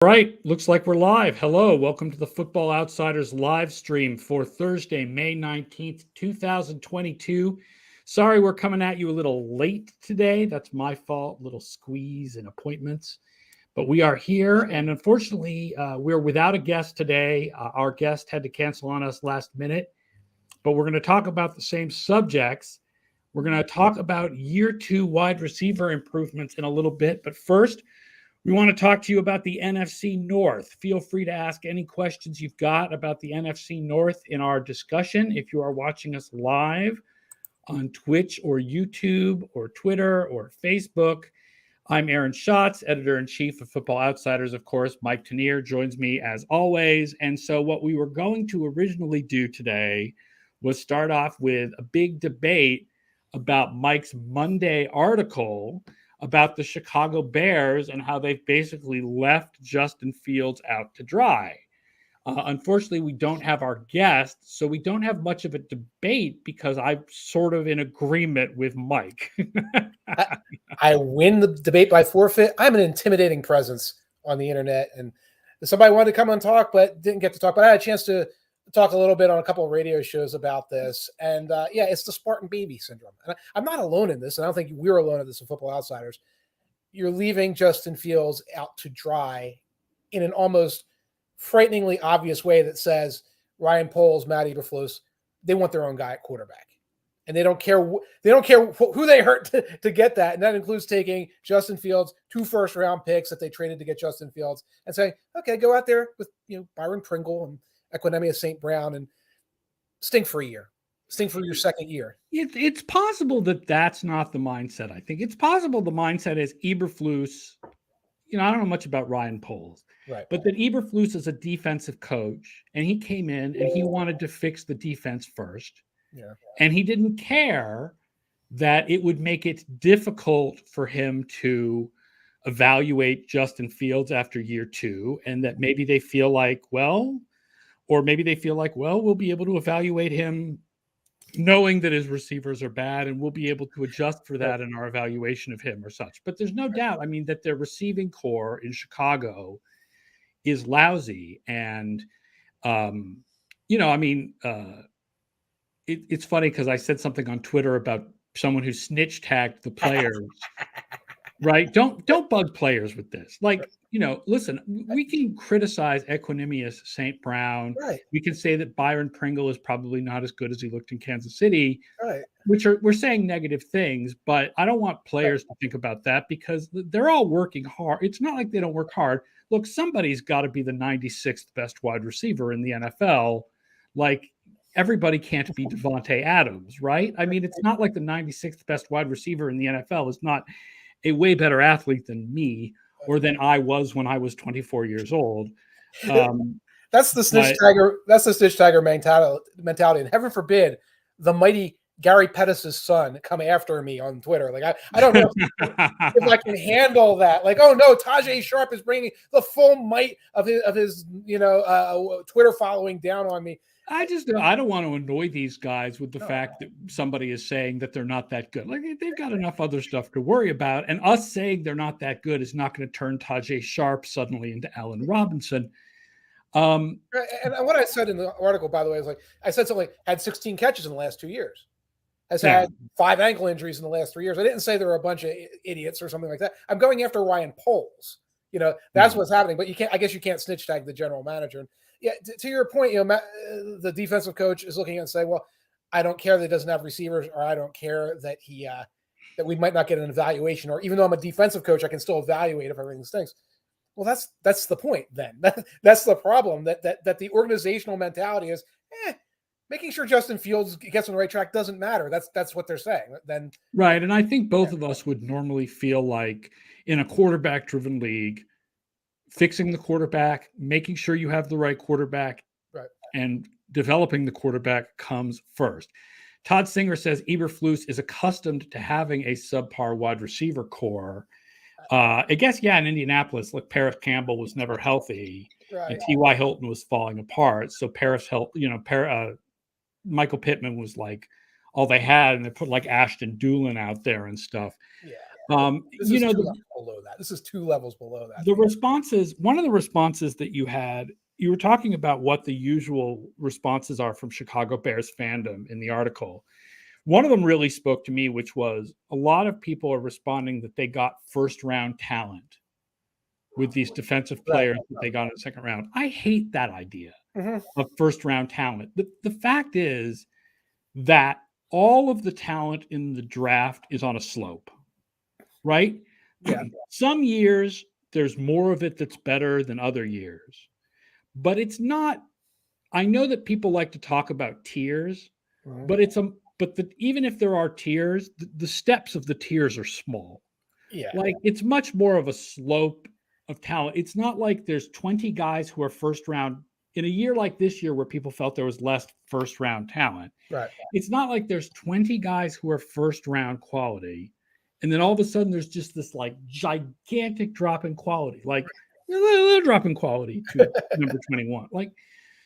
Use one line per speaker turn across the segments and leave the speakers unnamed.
Right, looks like we're live. Hello, welcome to the Football Outsiders live stream for Thursday, May 19th, 2022. Sorry, we're coming at you a little late today. That's my fault, little squeeze and appointments. But we are here, and unfortunately, we're without a guest today. Our guest had to cancel on us last minute, but we're going to talk about the same subjects. We're going to talk about year two wide receiver improvements in a little bit, but first, we want to talk to you about the NFC North. Feel free to ask any questions you've got about the NFC North in our discussion. If you are watching us live on Twitch or YouTube or Twitter or Facebook, I'm Aaron Schatz, Editor-in-Chief of Football Outsiders. Of course, Mike Tanier joins me as always. And so what we were going to originally do today was start off with a big debate about Mike's Monday article about the Chicago Bears and how they've basically left Justin Fields out to dry. Unfortunately, we don't have our guest, so we don't have much of a debate because I'm sort of in agreement with Mike.
I win the debate by forfeit. I'm an intimidating presence on the internet, and somebody wanted to come and talk, but didn't get to talk. But I had a chance to talk a little bit on a couple of radio shows about this. And yeah, it's the Spartan baby syndrome. And I'm not alone in this, and I don't think we're alone in this in Football Outsiders. You're leaving Justin Fields out to dry in an almost frighteningly obvious way that says Ryan Poles, Matt Eberflus, they want their own guy at quarterback. And they don't care who they hurt to get that. And that includes taking Justin Fields, 2 first-round picks that they traded to get Justin Fields, and saying, okay, go out there with Byron Pringle and Equinemius St. Brown and stink for a year. Stink for your second year.
It's possible that that's not the mindset. I think it's possible the mindset is Eberflus. I don't know much about Ryan Poles,
right?
But that Eberflus is a defensive coach, and he came in and he wanted to fix the defense first.
Yeah.
And he didn't care that it would make it difficult for him to evaluate Justin Fields after year 2, and that maybe they feel like, we'll be able to evaluate him knowing that his receivers are bad, and we'll be able to adjust for that in our evaluation of him or such. But there's no doubt, that their receiving core in Chicago is lousy. And, it's funny because I said something on Twitter about someone who snitch tagged the players. Right? Don't bug players with this. Listen, we can criticize Equinemius St. Brown.
Right.
We can say that Byron Pringle is probably not as good as he looked in Kansas City.
Right.
We're saying negative things, but I don't want players to think about that because they're all working hard. It's not like they don't work hard. Look, somebody's got to be the 96th best wide receiver in the NFL. Everybody can't be Devontae Adams, right? It's not like the 96th best wide receiver in the NFL is not a way better athlete than me or than I was when I was 24 years old.
That's the snitch tagger. That's the snitch tagger mentality. And heaven forbid the mighty Gary Pettis' son come after me on Twitter. I don't know if I can handle that. Oh no, Tajay Sharp is bringing the full might of his Twitter following down on me.
I don't want to annoy these guys with the fact that somebody is saying that they're not that good. They've got enough other stuff to worry about. And us saying they're not that good is not going to turn Tajay Sharp suddenly into Allen Robinson.
And what I said in the article, by the way, is I said something had 16 catches in the last 2 years. Has had 5 ankle injuries in the last 3 years. I didn't say there were a bunch of idiots or something like that. I'm going after Ryan Poles. That's what's happening. But I guess you can't snitch tag the general manager. Yeah, to your point, the defensive coach is looking and saying, "Well, I don't care that he doesn't have receivers, or I don't care that that we might not get an evaluation, or even though I'm a defensive coach, I can still evaluate if everything stinks." Well, that's the point. Then that's the problem. That the organizational mentality is, making sure Justin Fields gets on the right track doesn't matter. That's what they're saying. Then
right, and I think both of us would normally feel like in a quarterback-driven league, fixing the quarterback, making sure you have the right quarterback, and developing the quarterback comes first. Todd Singer says Eberflus is accustomed to having a subpar wide receiver core. I guess, in Indianapolis, Paris Campbell was never healthy, and T.Y. Hilton was falling apart. So Michael Pittman was all they had, and they put Ashton Doolin out there and stuff.
Yeah. This is 2 levels below that. This is 2 levels below that.
The responses, one of the responses that you had, you were talking about what the usual responses are from Chicago Bears fandom in the article. One of them really spoke to me, which was a lot of people are responding that they got first-round talent with these defensive players that they got in the second round. I hate that idea of first-round talent. The fact is that all of the talent in the draft is on a slope, right?
Yeah.
Some years, there's more of it that's better than other years. But it's not, I know that people like to talk about tiers, but even if there are tiers, the steps of the tiers are small.
Yeah.
Like it's much more of a slope of talent. It's not like there's 20 guys who are first round in a year like this year where people felt there was less first round talent.
Right.
It's not like there's 20 guys who are first round quality. And then all of a sudden there's just this like gigantic drop in quality, like a little drop in quality to number 21. Like,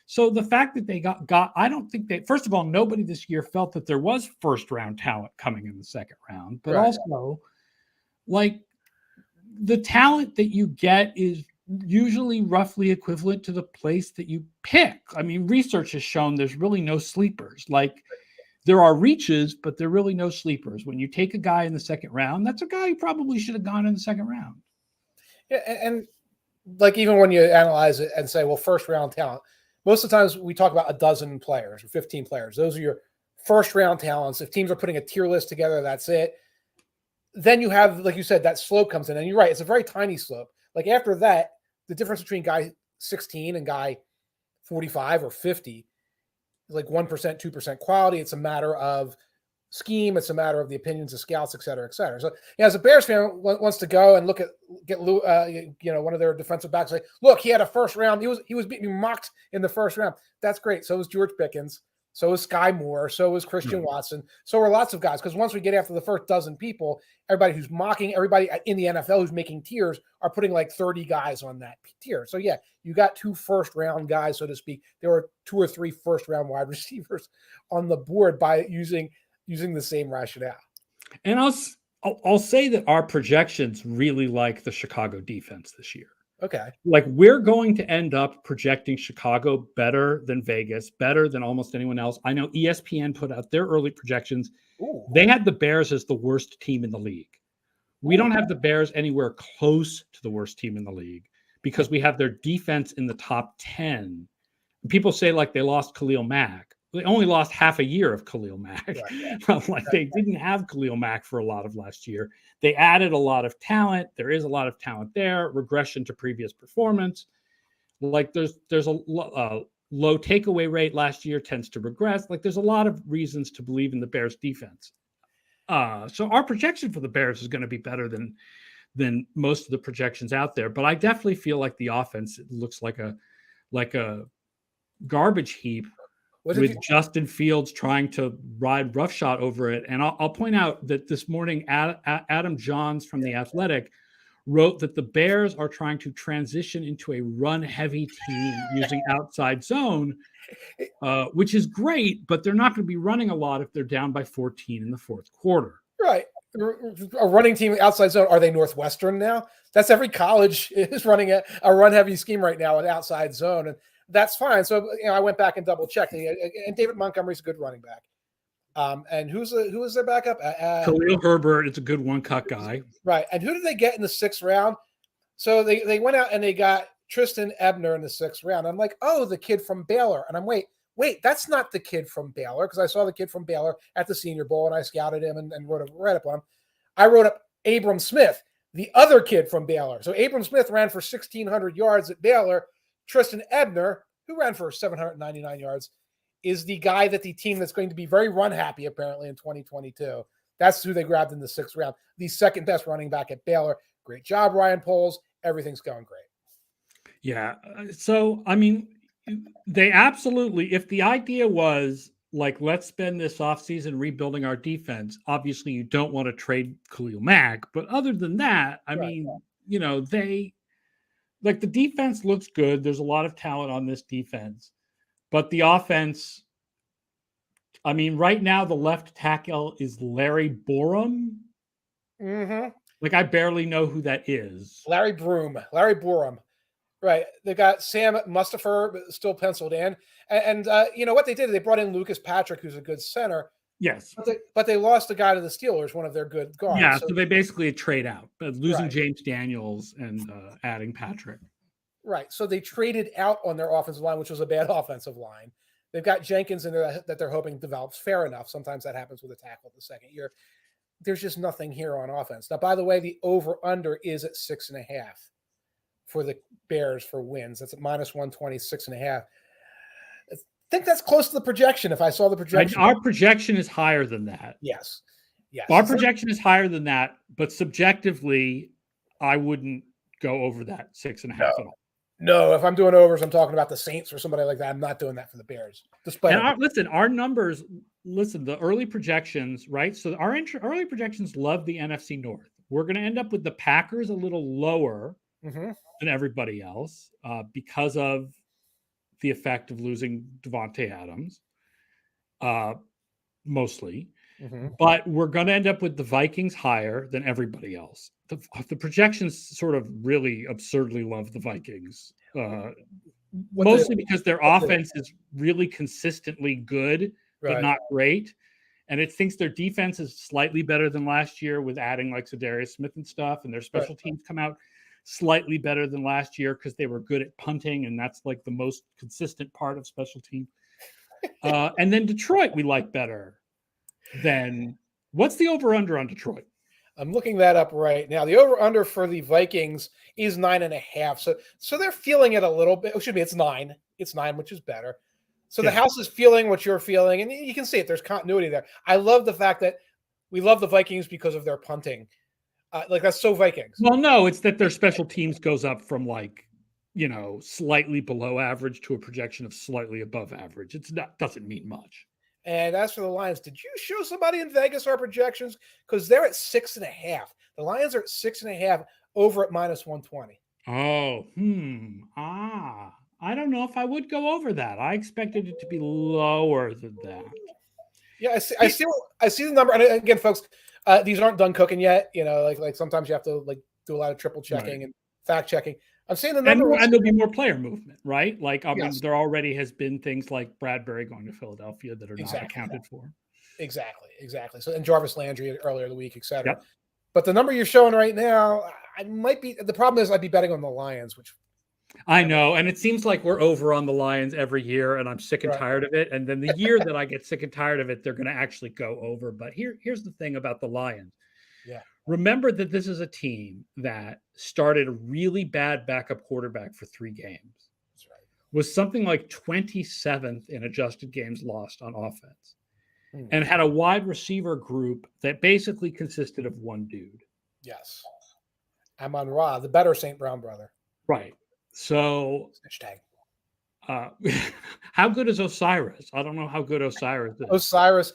so the fact that they got, I don't think that, first of all, nobody this year felt that there was first round talent coming in the second round, but also like the talent that you get is usually roughly equivalent to the place that you pick. I mean, research has shown there's really no sleepers. Like there are reaches, but there are really no sleepers. When you take a guy in the second round, that's a guy who probably should have gone in the second round.
Yeah, and like even when you analyze it and say, well, first round talent, most of the times we talk about a dozen players or 15 players. Those are your first round talents. If teams are putting a tier list together, that's it. Then you have, like you said, that slope comes in. And you're right, it's a very tiny slope. Like after that, the difference between guy 16 and guy 45 or 50 is like 1%, 2% quality. It's a matter of scheme. It's a matter of the opinions of scouts, et cetera, et cetera. So yeah, as a Bears fan wants to go and get one of their defensive backs, like, look, he had a first round. He was being mocked in the first round. That's great. So was George Pickens. So was Sky Moore. So was Christian Watson. So were lots of guys. Because once we get after the first dozen people, everybody who's mocking, everybody in the NFL who's making tiers are putting like 30 guys on that tier. So yeah, you got 2 first round guys, so to speak. There were 2 or 3 first round wide receivers on the board by using the same rationale.
And I'll say that our projections really like the Chicago defense this year.
Okay.
Like we're going to end up projecting Chicago better than Vegas, better than almost anyone else. I know ESPN put out their early projections.
Ooh.
They had the Bears as the worst team in the league. We don't have the Bears anywhere close to the worst team in the league because we have their defense in the top 10. People say like they lost Khalil Mack. They only lost half a year of Khalil Mack. Right. They didn't have Khalil Mack for a lot of last year. They added a lot of talent. There is a lot of talent there. Regression to previous performance. Like there's a low takeaway rate last year tends to regress. Like there's a lot of reasons to believe in the Bears defense. So our projection for the Bears is going to be better than most of the projections out there. But I definitely feel like the offense looks like a garbage heap. With Justin Fields trying to ride roughshod over it. And I'll point out that this morning, Adam Johns from The Athletic wrote that the Bears are trying to transition into a run-heavy team using outside zone, which is great, but they're not going to be running a lot if they're down by 14 in the fourth quarter.
Right. A running team outside zone. Are they Northwestern now? That's every college is running a run-heavy scheme right now, an outside zone. And that's fine. So I went back and double checked, and David Montgomery's a good running back. And who is their backup?
Khalil Herbert is a good one-cut guy,
right? And who did they get in the 6th round? So they went out and they got Tristan Ebner in the 6th round. I'm like, oh, the kid from Baylor. And I'm wait, that's not the kid from Baylor because I saw the kid from Baylor at the Senior Bowl and I scouted him and wrote up on him. I wrote up Abram Smith, the other kid from Baylor. So Abram Smith ran for 1,600 yards at Baylor. Tristan Ebner, who ran for 799 yards, is the guy that the team that's going to be very run happy apparently in 2022. That's who they grabbed in the 6th round. The second best running back at Baylor. Great job, Ryan Poles. Everything's going great.
Yeah. So, I mean, they absolutely, if the idea was like, let's spend this offseason rebuilding our defense, obviously you don't want to trade Khalil Mack. But other than that, I mean, like the defense looks good. There's a lot of talent on this defense, but the offense, I mean, right now the left tackle is Larry Borum.
Mm-hmm.
Like, I barely know who that is.
Larry Borum. Right. They got Sam Mustipher still penciled in. And you know what they did? They brought in Lucas Patrick, who's a good center.
Yes.
But they lost the guy to the Steelers, one of their good guards.
Yeah, so they basically trade out, losing
Right.
James Daniels and adding Patrick.
Right. So they traded out on their offensive line, which was a bad offensive line. They've got Jenkins in there that they're hoping develops. Fair enough. Sometimes that happens with a tackle the second year. There's just nothing here on offense. Now, by the way, the over-under is at 6.5 for the Bears for wins. That's at -120, 6.5. I think that's close to the projection. If I saw the projection,
Our projection is higher than that.
Yes.
Our projection is higher than that, but subjectively, I wouldn't go over that 6.5 at all.
No, if I'm doing overs, I'm talking about the Saints or somebody like that. I'm not doing that for the Bears.
Our numbers. Listen, the early projections, right? So our early projections love the NFC North. We're going to end up with the Packers a little lower than everybody else because of the effect of losing Devontae Adams, mostly. But we're going to end up with the Vikings higher than everybody else. The projections sort of really absurdly love the Vikings, mostly because their offense is really consistently good, but not great. And it thinks their defense is slightly better than last year with adding like Kadarius Smith and stuff. And their special teams come out slightly better than last year because they were good at punting. And that's like the most consistent part of special teams. And then Detroit, we like better than what's the over-under on Detroit?
I'm looking that up right now. The over-under for the Vikings is 9.5. So they're feeling it a little bit. Excuse me, it's 9. It's 9, which is better. So the house is feeling what you're feeling, and you can see it. There's continuity there. I love the fact that we love the Vikings because of their punting. That's so Vikings.
Well, no, it's that their special teams goes up from slightly below average to a projection of slightly above average. Doesn't mean much.
And as for the Lions, did you show somebody in Vegas our projections? Because they're at 6.5. The Lions are at 6.5 over at -120.
Oh, I don't know if I would go over that. I expected it to be lower than that.
Yeah, I see the number. And again, folks, these aren't done cooking yet. Like sometimes you have to do a lot of triple checking and fact checking. I'm seeing the number,
and there'll be more player movement, right? Mean, there already has been things like Bradbury going to Philadelphia that are not accounted for.
Exactly. So, and Jarvis Landry earlier in the week, et cetera.
Yep.
But the number you're showing right now, the problem is I'd be betting on the Lions, which
I know. And it seems like we're over on the Lions every year, and I'm sick and tired of it. And then the year that I get sick and tired of it, they're going to actually go over. But here's the thing about the Lions.
Yeah.
Remember that this is a team that started a really bad backup quarterback for 3 games.
That's right.
Was something like 27th in adjusted games lost on offense. And had a wide receiver group that basically consisted of one dude.
Yes. Amon-Ra, the better St. Brown brother.
Right. So how good is Osiris? I don't know how good Osiris is.
Osiris.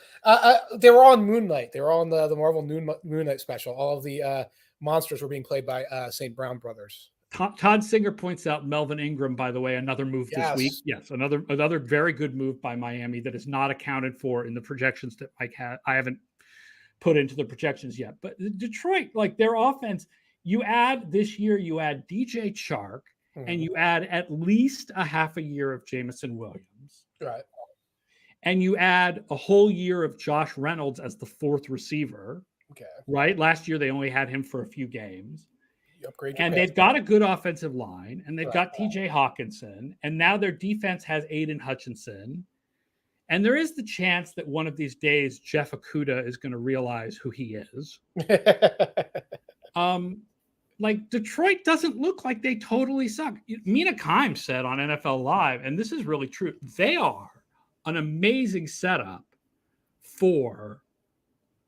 They were on Moon Knight. They were on the Marvel Moon Knight special. All of the monsters were being played by St. Brown brothers.
Todd Singer points out Melvin Ingram, by the way, another move this week. Yes, another very good move by Miami that is not accounted for in the projections that Mike had. I haven't put into the projections yet. But Detroit, their offense, you add DJ Chark, and you add at least a half a year of Jamison Williams.
Right.
And you add a whole year of Josh Reynolds as the 4th receiver.
Okay.
Right? Last year, they only had him for a few games.
And
they've got a good offensive line, and they've got TJ Hawkinson, and now their defense has Aiden Hutchinson. And there is the chance that one of these days, Jeff Okudah is going to realize who he is. Detroit doesn't look like they totally suck. Mina Kimes said on NFL Live, and this is really true, they are an amazing setup for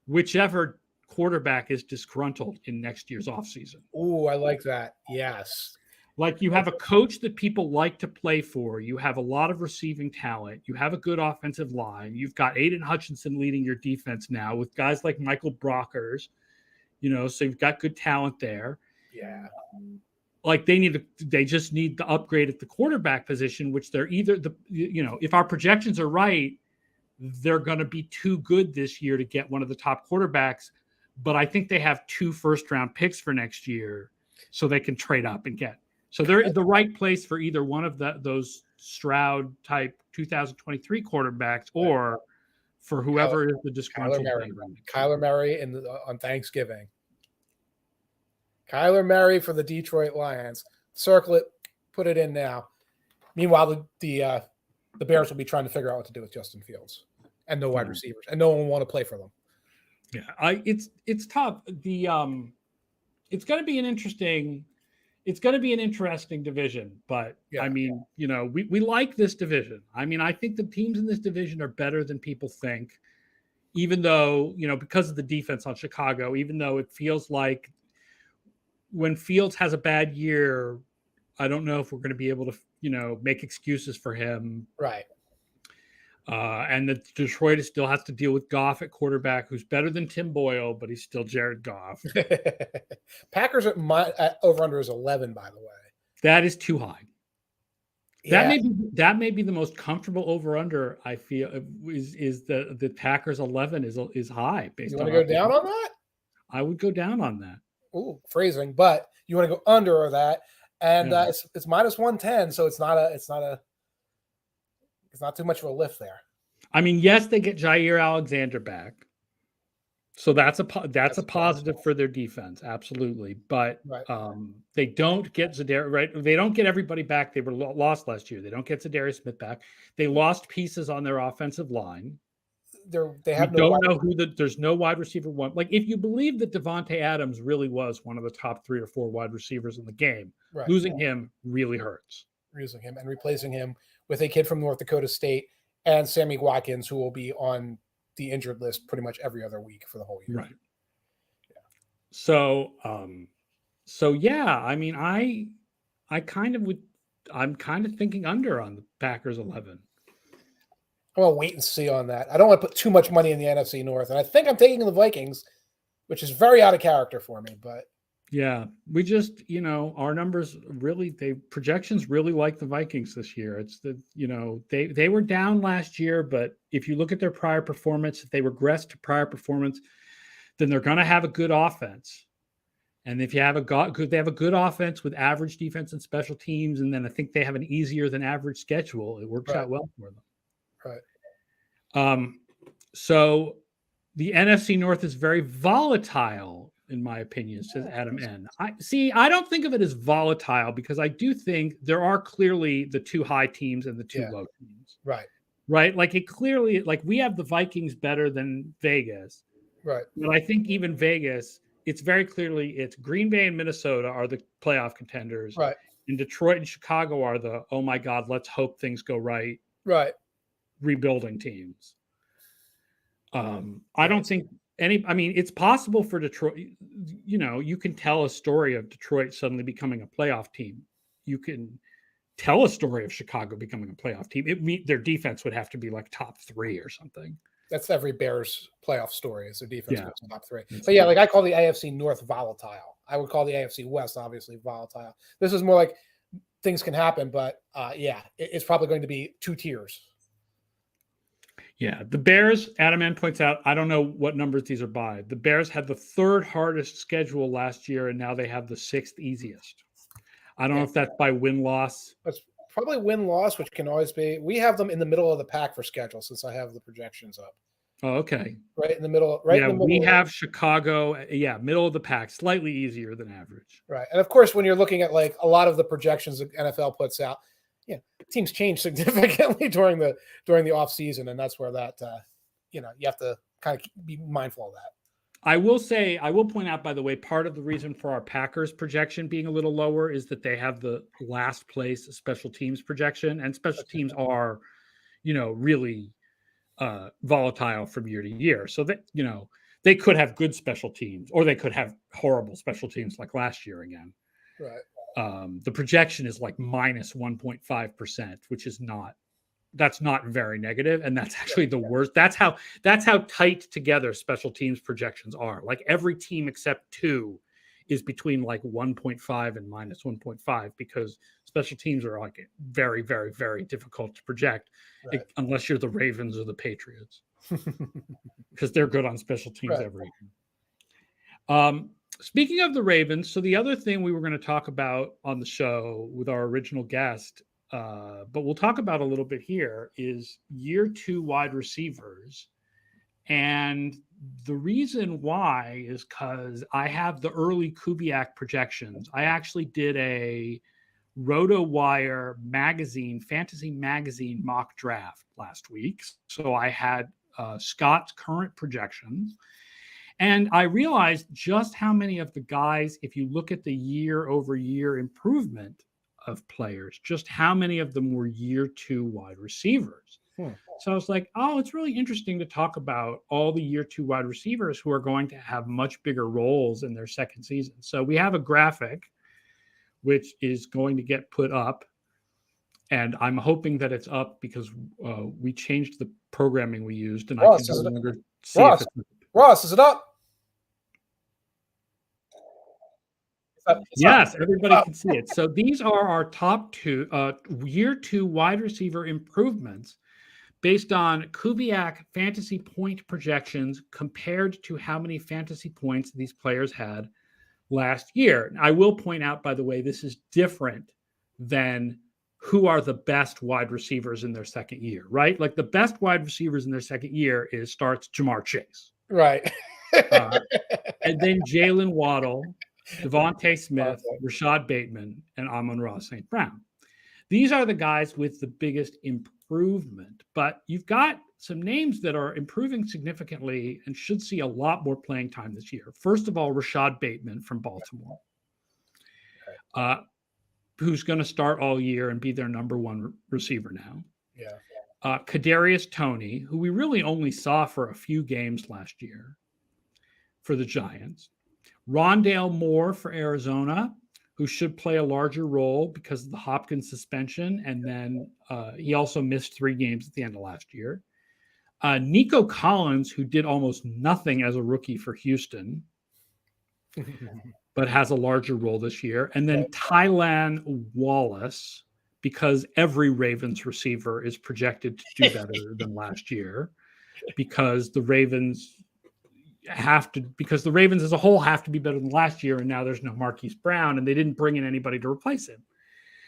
whichever quarterback is disgruntled in next year's offseason.
Oh, I like that. Yes.
You have a coach that people like to play for. You have a lot of receiving talent. You have a good offensive line. You've got Aiden Hutchinson leading your defense now with guys like Michael Brockers. So you've got good talent there.
Yeah.
They just need the upgrade at the quarterback position, which they're either if our projections are right, they're going to be too good this year to get one of the top quarterbacks. but I think they have 2 first-round picks for next year, so they can trade up and get. So they're in the right place for either one of those Stroud type 2023 quarterbacks, or for whoever is the disgruntled player.
Kyler Murray on Thanksgiving. Kyler Murray for the Detroit Lions. Circle it, put it in now. Meanwhile, the Bears will be trying to figure out what to do with Justin Fields and no wide receivers, and no one will want to play for them.
Yeah, it's tough. It's going to be an interesting division, but I mean, we like this division. I mean, I think the teams in this division are better than people think, even though, because of the defense on Chicago, even though it feels like when Fields has a bad year, I don't know if we're going to be able to, make excuses for him.
Right.
And the Detroit still has to deal with Goff at quarterback, who's better than Tim Boyle, but he's still Jared Goff.
Packers at over-under is 11, by the way.
That is too high. Yeah. That may be the most comfortable over-under. I feel is the Packers 11 is high.
You want to go down on that?
I would go down on that.
Ooh, phrasing, but you want to go under that, and it's minus 110, so it's not too much of a lift there.
I mean, yes, they get Jair Alexander back, so that's a positive for their defense, absolutely. But they don't get Zadarius, right? They don't get everybody back. They were lost last year. They don't get Zadarius Smith back. They lost pieces on their offensive line. There's no wide receiver one. Like, if you believe that Devontae Adams really was one of the top 3 or 4 wide receivers in the game, losing him really hurts.
Losing him and replacing him with a kid from North Dakota State and Sammy Watkins, who will be on the injured list pretty much every other week for the whole year.
Right. Yeah. So yeah, I mean, I'm kind of thinking under on the Packers 11.
I'm going to wait and see on that. I don't want to put too much money in the NFC North, and I think I'm taking the Vikings, which is very out of character for me, but
yeah, we just, our numbers really, projections really like the Vikings this year. It's they were down last year, but if you look at their prior performance, if they regress to prior performance, then they're going to have a good offense. And if you have they have a good offense with average defense and special teams, and then I think they have an easier than average schedule, it works out well for them.
Right.
So the NFC North is very volatile, in my opinion, says Adam N. I don't think of it as volatile because I do think there are clearly the 2 high teams and the 2 low teams. Right. Like, it clearly, like, we have the Vikings better than Vegas.
Right.
But I think even Vegas, it's very clearly, it's Green Bay and Minnesota are the playoff contenders.
Right.
And Detroit and Chicago are the, oh my God, let's hope things go right.
Right.
Rebuilding teams. I don't think it's possible for Detroit. You can tell a story of Detroit suddenly becoming a playoff team. You can tell a story of Chicago becoming a playoff team. Their defense would have to be like top 3 or something.
That's every Bears playoff story, is their defense goes top 3. But yeah, like, I call the AFC North volatile. I would call the AFC West obviously volatile. This is more like things can happen, but it's probably going to be 2 tiers.
Yeah, the Bears, Adam N points out, I don't know what numbers these are by. The Bears had the 3rd hardest schedule last year, and now they have the 6th easiest. I don't know if that's by win-loss.
It's probably win-loss, which can always be. We have them in the middle of the pack for schedule since I have the projections up.
Oh, okay.
Right in the middle.
We have Chicago, middle of the pack, slightly easier than average.
Right. And, of course, when you're looking at, like, a lot of the projections that NFL puts out, teams change significantly during the off season, and that's where that you have to kind of be mindful of that.
I will point out, by the way, part of the reason for our Packers projection being a little lower is that they have the last place special teams projection, and special teams are, really volatile from year to year. So that, they could have good special teams, or they could have horrible special teams like last year again.
Right.
The projection is like minus 1.5%, which is that's not very negative, and that's actually the worst. That's how tight together special teams projections are. Like, every team except 2 is between like 1.5 and minus 1.5, because special teams are like very, very, very difficult to project, unless you're the Ravens or the Patriots, because they're good on special teams every year. Speaking of the Ravens, so the other thing we were going to talk about on the show with our original guest, but we'll talk about a little bit here, is year 2 wide receivers. And the reason why is because I have the early KUBIAK projections. I actually did a RotoWire magazine, fantasy magazine mock draft last week. So I had Scott's current projections. And I realized just how many of the guys, if you look at the year over year improvement of players, just how many of them were year 2 wide receivers. So I was like, oh, it's really interesting to talk about all the year 2 wide receivers who are going to have much bigger roles in their second season. So we have a graphic which is going to get put up. And I'm hoping that it's up because we changed the programming we used. And
Ross,
I can no longer see
Ross,
if it's
Ross, is it up?
Yes, everybody can see it. So these are our top 2 year 2 wide receiver improvements based on KUBIAK fantasy point projections compared to how many fantasy points these players had last year. I will point out, by the way, this is different than who are the best wide receivers in their second year, right? Like the best wide receivers in their second year starts Jamar Chase.
Right.
And then Jaylen Waddle, Devontae Smith, Rashod Bateman, and Amon-Ra St. Brown. These are the guys with the biggest improvement, but you've got some names that are improving significantly and should see a lot more playing time this year. First of all, Rashod Bateman from Baltimore, who's going to start all year and be their number 1 receiver now.
Yeah.
Kadarius Toney, who we really only saw for a few games last year for the Giants. Rondale Moore for Arizona, who should play a larger role because of the Hopkins suspension. And then he also missed 3 games at the end of last year. Nico Collins, who did almost nothing as a rookie for Houston, but has a larger role this year. And then Tylan Wallace, because every Ravens receiver is projected to do better than last year, because the Ravens as a whole have to be better than last year. And now there's no Marquise Brown and they didn't bring in anybody to replace him.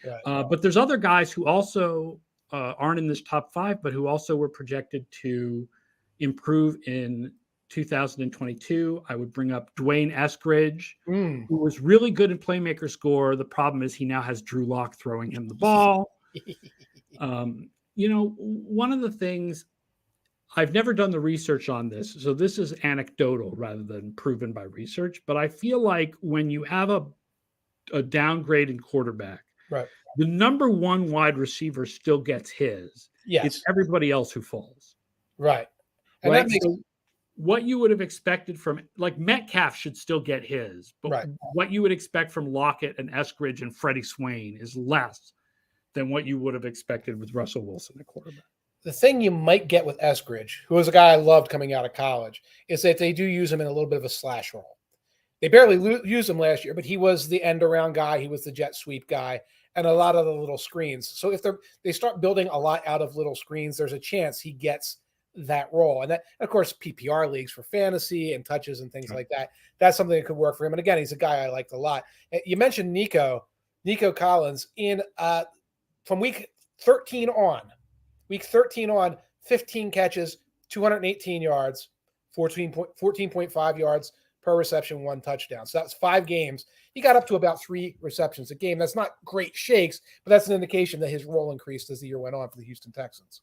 Right. But there's other guys who also aren't in this top 5, but who also were projected to improve in 2022. I would bring up Dwayne Eskridge, who was really good in playmaker score. The problem is he now has Drew Lock throwing him the ball. One of the things, I've never done the research on this, so this is anecdotal rather than proven by research, but I feel like when you have a downgrade in quarterback,
right,
the number 1 wide receiver still gets his.
Yes.
It's everybody else who falls.
Right.
And right? So what you would have expected from, like, Metcalf should still get his, but
right,
what you would expect from Lockett and Eskridge and Freddie Swain is less than what you would have expected with Russell Wilson at quarterback.
The thing you might get with Eskridge, who was a guy I loved coming out of college, is that they do use him in a little bit of a slash role. They barely used him last year, but he was the end-around guy. He was the jet sweep guy and a lot of the little screens. So if they start building a lot out of little screens, there's a chance he gets that role. And that, of course, PPR leagues for fantasy and touches and things like that. That's something that could work for him. And again, he's a guy I liked a lot. You mentioned Nico Collins from week 13 on, 15 catches, 218 yards, 14.5 yards per reception, 1 touchdown. So that's 5 games. He got up to about 3 receptions a game. That's not great shakes, but that's an indication that his role increased as the year went on for the Houston Texans.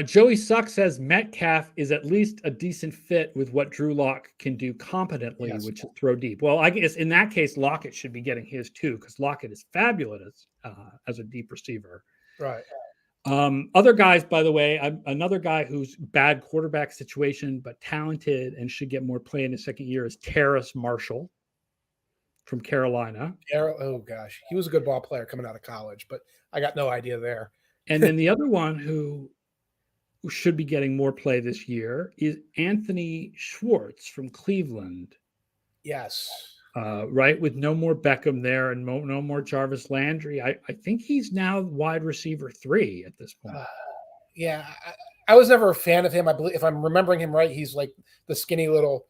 Joey Suck says Metcalf is at least a decent fit with what Drew Lock can do competently, yes, which is throw deep. Well, I guess in that case, Lockett should be getting his too, because Lockett is fabulous as a deep receiver.
Right.
Other guys, by the way, another guy who's bad quarterback situation, but talented and should get more play in his second year is Terrace Marshall from Carolina.
Oh gosh, he was a good ball player coming out of college, but I got no idea there.
And then the other one who should be getting more play this year is Anthony Schwartz from Cleveland.
Yes.
Right, with no more Beckham there and no more Jarvis Landry. I think he's now wide receiver 3 at this point.
Yeah, I was never a fan of him. I believe, if I'm remembering him right, he's like the skinny little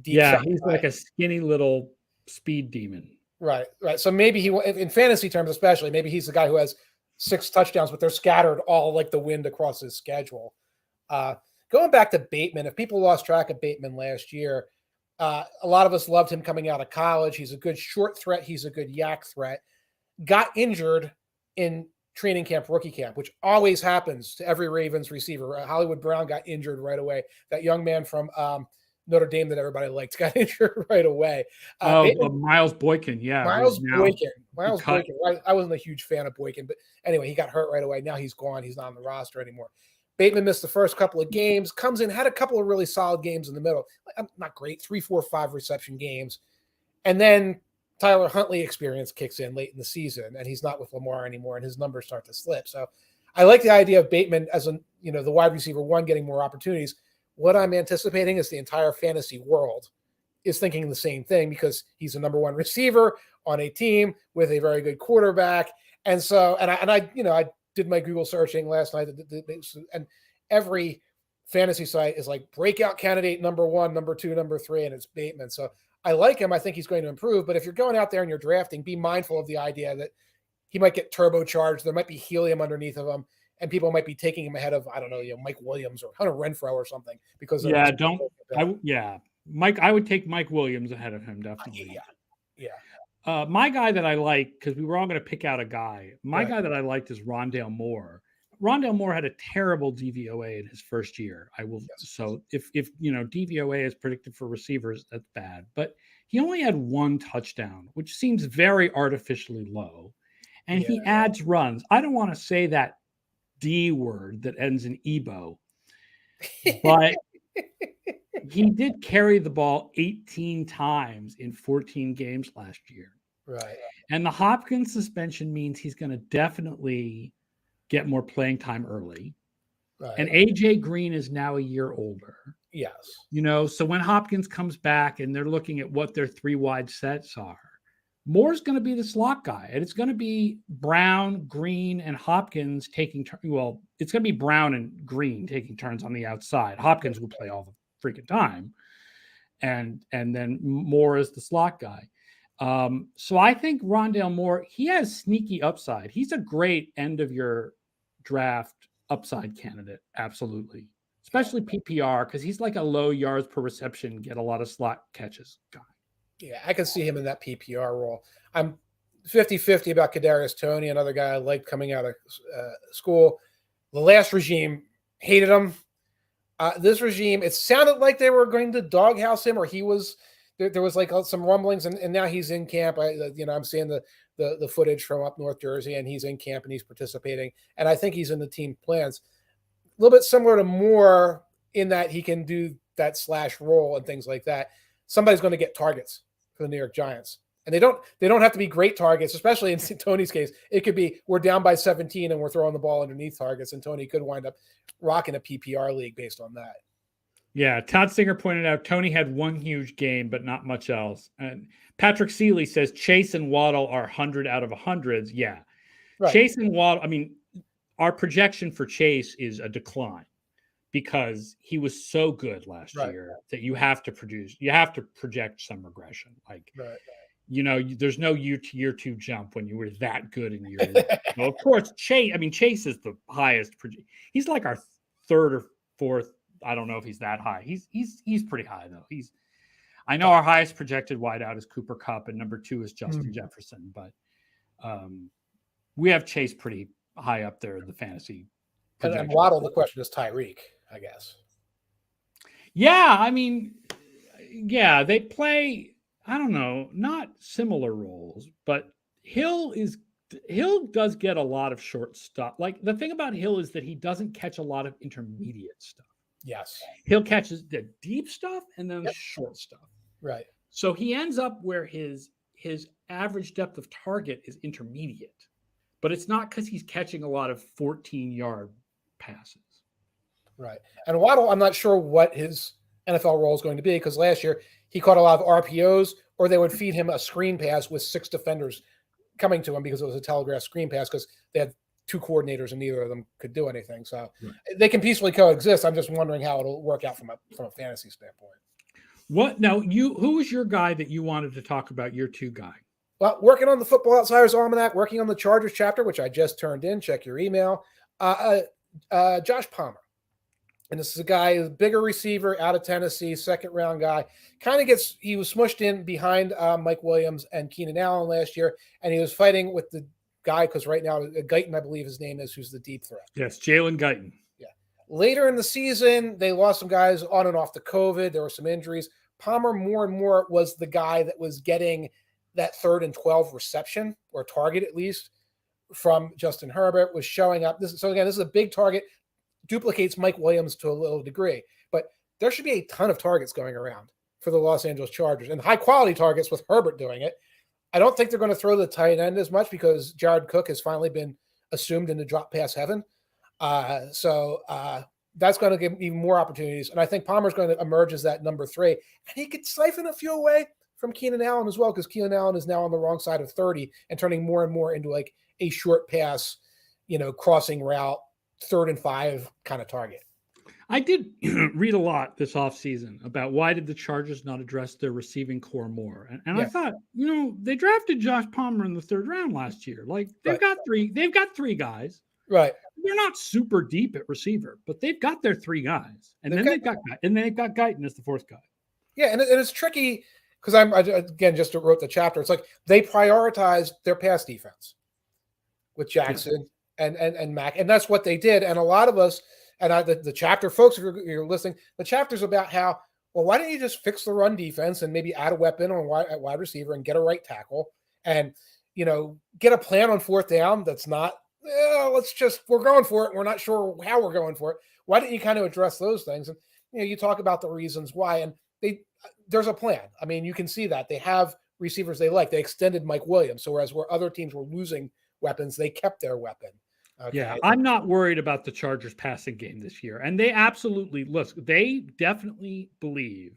deep shot
he's
guy.
like a skinny little speed demon.
Right. So maybe in fantasy terms, especially, maybe he's the guy who has 6 touchdowns, but they're scattered all like the wind across his schedule. Going back to Bateman, if people lost track of Bateman last year, a lot of us loved him coming out of college. He's a good short threat. He's a good yak threat. Got injured in training camp, rookie camp, which always happens to every Ravens receiver. Hollywood Brown got injured right away. That young man from Notre Dame that everybody liked got injured right away.
Miles Boykin,
Miles Boykin. I wasn't a huge fan of Boykin, but anyway, he got hurt right away. Now he's gone. He's not on the roster anymore. Bateman missed the first couple of games, comes in, had a couple of really solid games in the middle. Not great, 3, 4, 5 reception games. And then Tyler Huntley experience kicks in late in the season, and he's not with Lamar anymore, and his numbers start to slip. So I like the idea of Bateman as the wide receiver one getting more opportunities. What I'm anticipating is the entire fantasy world is thinking the same thing because he's a number one receiver on a team with a very good quarterback. And so, I did my Google searching last night, and every fantasy site is like breakout candidate number 1, number 2, number 3, and it's Bateman. So I like him. I think he's going to improve. But if you're going out there and you're drafting, be mindful of the idea that he might get turbocharged. There might be helium underneath of him, and people might be taking him ahead of, I don't know, Mike Williams or Hunter Renfrow or something. Because
Mike, I would take Mike Williams ahead of him, definitely.
Yeah.
My guy that I like, because we were all going to pick out a guy. My guy that I liked is Rondale Moore. Rondale Moore had a terrible DVOA in his first year. So if DVOA is predicted for receivers, that's bad. But he only had 1 touchdown, which seems very artificially low. And he adds runs. I don't want to say that D word that ends in Ebo, but he did carry the ball 18 times in 14 games last year.
Right.
And the Hopkins suspension means he's going to definitely get more playing time early. Right. And AJ Green is now a year older.
Yes.
So when Hopkins comes back and they're looking at what their 3 wide sets are, Moore's going to be the slot guy. And it's going to be Brown, Green, and Hopkins taking turns. Well, it's going to be Brown and Green taking turns on the outside. Hopkins will play all the freaking time. And then Moore is the slot guy. So I think Rondale Moore, he has sneaky upside. He's a great end of your draft upside candidate. Absolutely. Especially PPR, because he's like a low yards per reception, get a lot of slot catches guy.
Yeah, I can see him in that PPR role. I'm 50-50 about Kadarius Toney, another guy I liked coming out of school. The last regime hated him. This regime, it sounded like they were going to doghouse him, or he was. There was like some rumblings, and now he's in camp. I'm seeing the footage from up North Jersey, and he's in camp and he's participating. And I think he's in the team plans. A little bit similar to Moore in that he can do that slash roll and things like that. Somebody's going to get targets for the New York Giants. And they don't have to be great targets, especially in Toney's case. It could be we're down by 17 and we're throwing the ball underneath targets, and Toney could wind up rocking a PPR league based on that.
Yeah, Todd Singer pointed out Toney had 1 huge game, but not much else. And Patrick Seeley says Chase and Waddle are 100 out of 100s. Yeah. Right. Chase and Waddle, our projection for Chase is a decline because he was so good last year that you have to project some regression. There's no year 2 jump when you were that good in year 1. Well, of course, Chase is the highest. He's like our 3rd or 4th. I don't know if he's that high. He's pretty high though. I know our highest projected wideout is Cooper Kupp, and number 2 is Justin Jefferson, but we have Chase pretty high up there in the fantasy.
And Waddle, the question is Tyreek, I guess.
Yeah, they play, I don't know, not similar roles, but Hill does get a lot of short stuff. Like the thing about Hill is that he doesn't catch a lot of intermediate stuff.
Yes.
He'll catch the deep stuff and then the short stuff.
Right.
So he ends up where his average depth of target is intermediate, but it's not because he's catching a lot of 14-yard passes.
Right. And Waddle, I'm not sure what his NFL role is going to be because last year he caught a lot of RPOs, or they would feed him a screen pass with 6 defenders coming to him because it was a telegraph screen pass because they had 2 coordinators and neither of them could do anything. So they can peacefully coexist. I'm just wondering how it'll work out from a fantasy standpoint.
What now? Who was your guy that you wanted to talk about? Your two guy.
Well, working on the Football Outsiders Almanac, working on the Chargers chapter, which I just turned in. Check your email. Josh Palmer. And this is a guy, a bigger receiver out of Tennessee, second-round guy. He was smushed in behind Mike Williams and Keenan Allen last year, and he was fighting with the guy, because right now, Guyton, I believe his name is, who's the deep threat.
Yes, Jaylen Guyton.
Yeah. Later in the season, they lost some guys on and off the COVID. There were some injuries. Palmer, more and more, was the guy that was getting that 3rd and 12 reception, or target at least, from Justin Herbert, was showing up. This is a big target. Duplicates Mike Williams to a little degree, but there should be a ton of targets going around for the Los Angeles Chargers, and high quality targets with Herbert doing it. I don't think they're going to throw the tight end as much because Jared Cook has finally been assumed into drop pass heaven. So that's going to give even more opportunities. And I think Palmer's going to emerge as that number 3, and he could siphon a few away from Keenan Allen as well, because Keenan Allen is now on the wrong side of 30 and turning more and more into like a short pass, crossing route, 3rd and 5 kind of target.
I did read a lot this offseason about why did the Chargers not address their receiving core more. And I thought, they drafted Josh Palmer in the 3rd round last year. Like they've got three guys.
Right.
They're not super deep at receiver, but they've got their 3 guys. And then they've got Guyton as the 4th guy.
Yeah, and it's tricky because I just wrote the chapter. It's like they prioritized their pass defense with Jackson. Yeah. And Mac, and that's what they did. And a lot of us, and the chapter, folks, if you're listening, the chapter's about how, well, why don't you just fix the run defense and maybe add a weapon on wide receiver and get a right tackle and, get a plan on 4th down that's not, we're going for it. We're not sure how we're going for it. Why don't you kind of address those things? And, you talk about the reasons why, and there's a plan. I mean, you can see that they have receivers they like. They extended Mike Williams. So whereas where other teams were losing weapons, they kept their weapon. Okay.
Yeah, I'm not worried about the Chargers passing game this year. And they definitely believe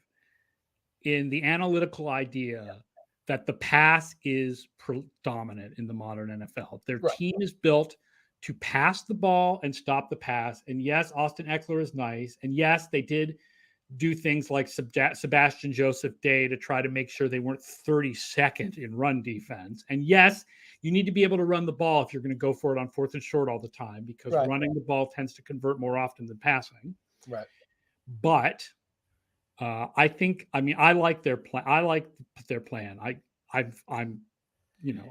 in the analytical idea that the pass is predominant in the modern NFL. Their team is built to pass the ball and stop the pass. And yes, Austin Eckler is nice. And yes, they did do things like Sebastian Joseph Day to try to make sure they weren't 32nd in run defense. And yes, you need to be able to run the ball if you're going to go for it on 4th and short all the time, because running the ball tends to convert more often than passing. Right. But I like their plan. I like their plan. I'm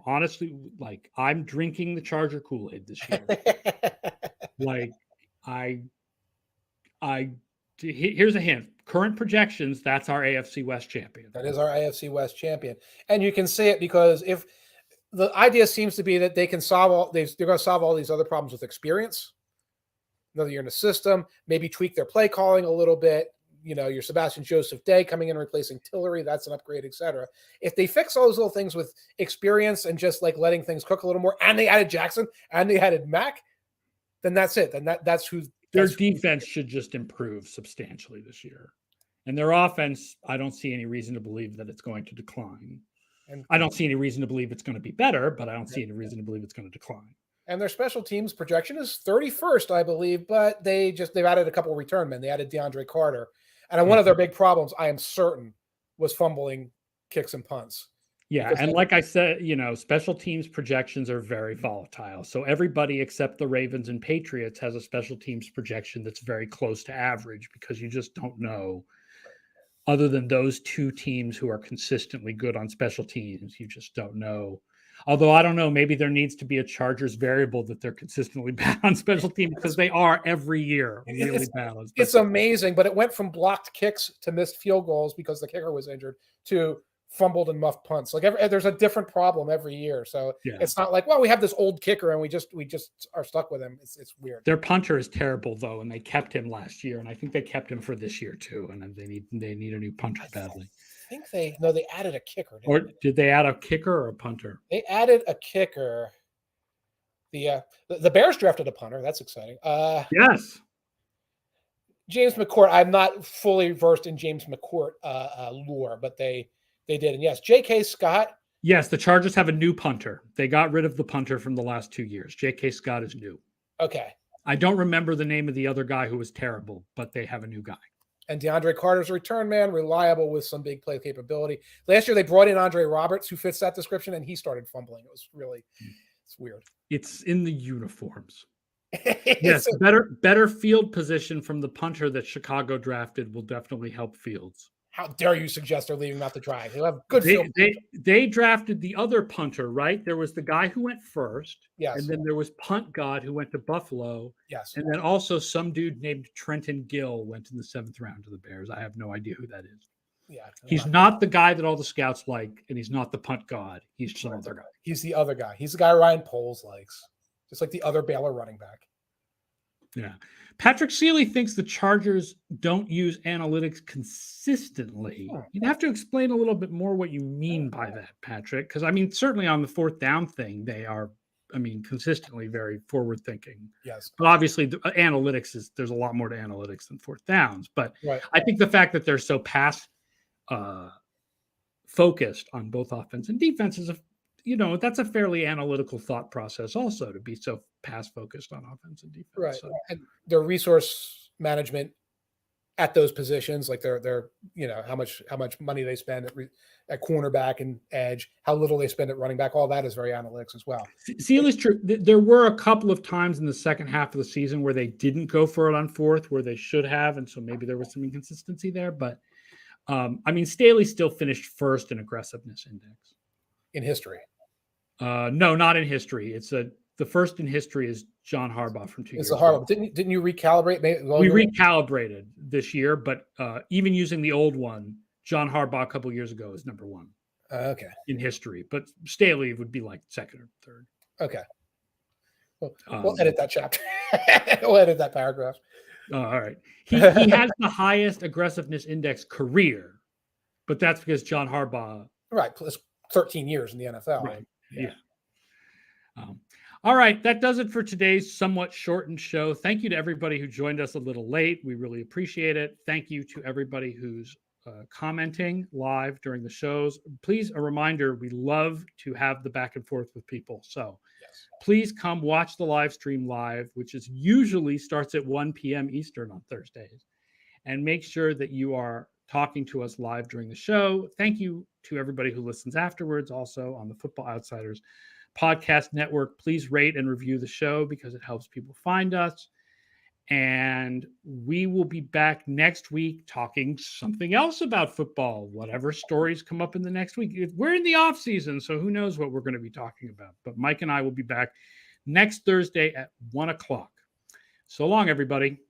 honestly, like, I'm drinking the Charger Kool-Aid this year. Here's a hint. Current projections, that's our AFC West champion.
That is our AFC West champion. And you can see it because if the idea seems to be that they can they're going to solve all these other problems with experience. Another year in the system, maybe tweak their play calling a little bit. Your Sebastian Joseph Day coming in and replacing Tillery, that's an upgrade, etc. If they fix all those little things with experience and just like letting things cook a little more, and they added Jackson and they added Mac, then that's it. Then that's who.
Their defense should just improve substantially this year. And their offense, I don't see any reason to believe that it's going to decline. And I don't see any reason to believe it's going to be better, but I don't see any reason to believe it's going to decline.
And their special teams projection is 31st, I believe, but they've added a couple of return men. They added DeAndre Carter. And one of their big problems, I am certain, was fumbling kicks and punts.
Yeah, and like I said, special teams projections are very volatile. So everybody except the Ravens and Patriots has a special teams projection that's very close to average, because you just don't know. Other than those 2 teams who are consistently good on special teams, you just don't know. Although I don't know, maybe there needs to be a Chargers variable that they're consistently bad on special teams, because they are every year really bad on special teams.
It's amazing, but it went from blocked kicks to missed field goals because the kicker was injured to fumbled and muffed punts. Like there's a different problem every year. So It's not like, well, we have this old kicker and we just are stuck with him. It's weird.
Their punter is terrible though, and they kept him last year, and I think they kept him for this year too. And they need a new punter badly.
I think they added a kicker.
Did they add a kicker or a punter?
They added a kicker. The Bears drafted a punter. That's exciting.
Yes.
James McCourt. I'm not fully versed in James McCourt lore, but they did. And yes, J.K. Scott.
Yes, the Chargers have a new punter. They got rid of the punter from the last 2 years. J.K. Scott is new.
Okay.
I don't remember the name of the other guy who was terrible, but they have a new guy.
And DeAndre Carter's a return man, reliable with some big play capability. Last year they brought in Andre Roberts, who fits that description, and he started fumbling. It was really, it's weird.
It's in the uniforms. Yes, better field position from the punter that Chicago drafted will definitely help Fields.
How dare you suggest they're leaving him out to dry? He'll have good field.
They drafted the other punter, right? There was the guy who went first.
Yes.
And then there was Punt God who went to Buffalo.
Yes.
And then also some dude named Trenton Gill went in the 7th round to the Bears. I have no idea who that is.
Yeah.
He's not the guy that all the scouts like, and he's not the punt god. He's some other guy.
He's the other guy. He's the guy Ryan Poles likes. Just like the other Baylor running back.
Yeah. Patrick Seeley thinks the Chargers don't use analytics consistently. You'd have to explain a little bit more what you mean by that, Patrick, because, I mean, certainly on the 4th down thing, they are, I mean, consistently very forward thinking.
Yes.
But obviously, the analytics there's a lot more to analytics than 4th downs. But
right.
I think the fact that they're so pass focused on both offense and defense is that's a fairly analytical thought process also, to be so pass focused on offense and defense.
Right.
So.
And their resource management at those positions, like their how much money they spend at cornerback and edge, how little they spend at running back, all that is very analytics as well.
Seeley's true. There were a couple of times in the second half of the season where they didn't go for it on 4th, where they should have, and so maybe there was some inconsistency there. But I mean, Staley still finished 1st in aggressiveness index
in history.
No, not in history. It's the first in history is John Harbaugh from 2 years ago.
Harbaugh. Didn't you recalibrate?
We recalibrated this year, but even using the old one, John Harbaugh a couple of years ago is number 1.
Okay.
In history, but Staley would be like 2nd or 3rd.
Okay. We'll edit that chapter. We'll edit that paragraph.
All right. He has the highest aggressiveness index career, but that's because John Harbaugh.
Right. Plus 13 years in the NFL.
Right. Yeah. All right. That does it for today's somewhat shortened show. Thank you to everybody who joined us a little late. We really appreciate it. Thank you to everybody who's commenting live during the shows. Please, a reminder, we love to have the back and forth with people. So please come watch the live stream live, which is usually starts at 1 p.m. Eastern on Thursdays. And make sure that you are talking to us live during the show. Thank you to everybody who listens afterwards, also on the Football Outsiders Podcast Network. Please rate and review the show because it helps people find us. And we will be back next week talking something else about football, whatever stories come up in the next week. We're in the off season, so who knows what we're going to be talking about. But Mike and I will be back next Thursday at 1:00. So long, everybody.